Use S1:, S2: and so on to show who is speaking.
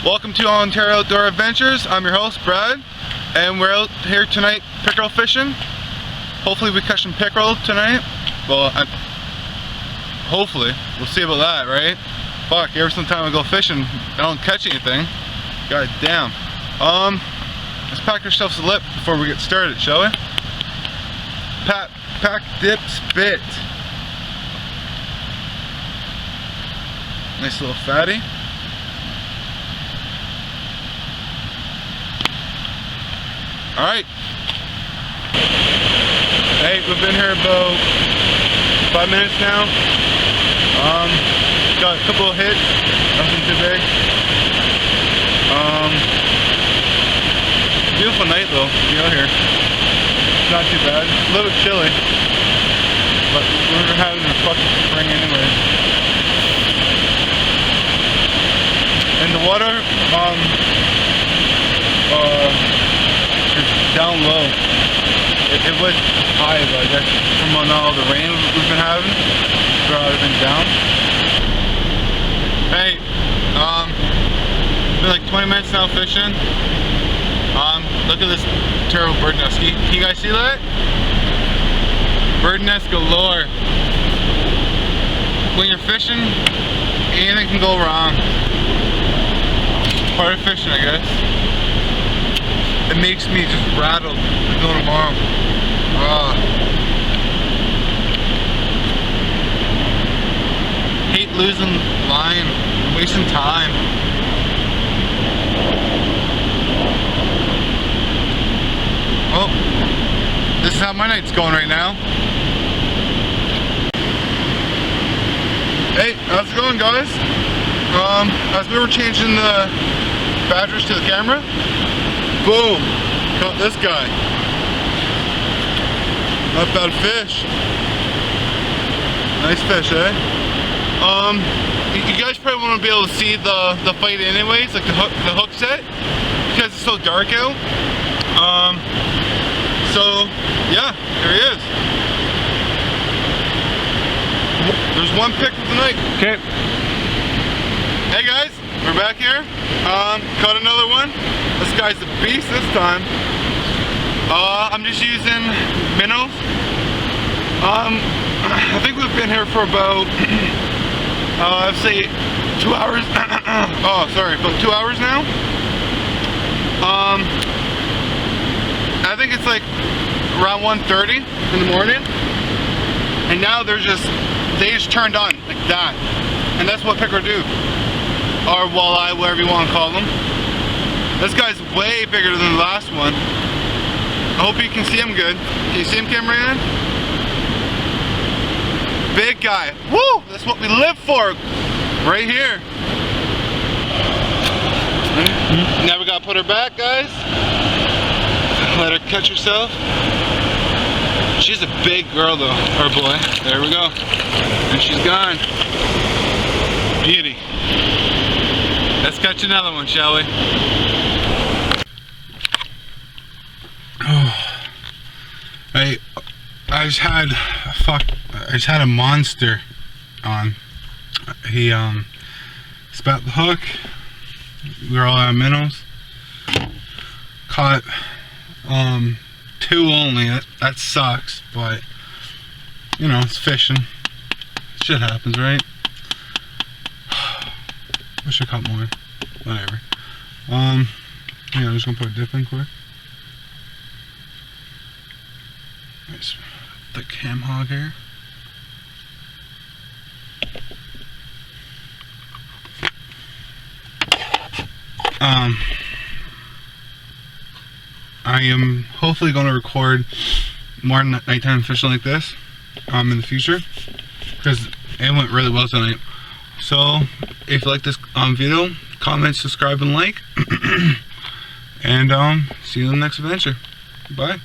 S1: Welcome to Ontario Outdoor Adventures. I'm your host, Brad, and we're out here tonight pickerel fishing. Hopefully we catch some pickerel tonight. Well, hopefully. We'll see about that, right? Fuck, every single time I go fishing, I don't catch anything. God damn. Let's pack ourselves a lip before we get started, shall we? Pack, dip, spit. Nice little fatty. Alright. Hey, we've been here about 5 minutes now. Got a couple of hits, nothing too big. Beautiful night though, to be out here. Not too bad. A little bit chilly, but we're having a fucking spring anyways. And the water, it's down low. It was high, but I guess from all the rain we've been having, brought everything down. Hey, it's been like 20 minutes now fishing. Look at this terrible bird nest. Can you guys see that? Bird nest galore. When you're fishing, anything can go wrong. Part of fishing, I guess. It makes me just rattled to go tomorrow. Hate losing line, wasting time. Well, this is how my night's going right now. Hey, how's it going, guys? As we were changing the batteries to the camera, boom, caught this guy. Not bad fish. Nice fish, eh? You guys probably won't be able to see the fight anyways, like the hook set, because it's so dark out. So yeah, here he is. There's one pick of the night. Okay. Hey guys, we're back here. Caught another one. This guy's a beast this time. I'm just using minnows. I think we've been here for about, I'd say 2 hours. Oh, sorry, about 2 hours now. I think it's like around 1:30 in the morning, and now they just turned on like that, and that's what pickerel do, or walleye, whatever you want to call them. This guy's way bigger than the last one. I hope you can see him good. Can you see him, cameraman? Big guy. Woo! That's what we live for, right here. Now we gotta put her back, guys. Let her catch herself. She's a big girl though, or boy. There we go. And she's gone. Beauty. Let's catch another one, shall we? Oh, I just had a monster on. He spat the hook. We were all out of minnows. Caught 2 only. That sucks, but you know, it's fishing. Shit happens, right? Wish I caught more. Whatever. Yeah, I'm just gonna put a dip in quick. Nice thick ham hog here. I am hopefully going to record more nighttime fishing like this in the future, because it went really well tonight. So if you like this video, comment, subscribe, and like. And see you in the next adventure. Bye.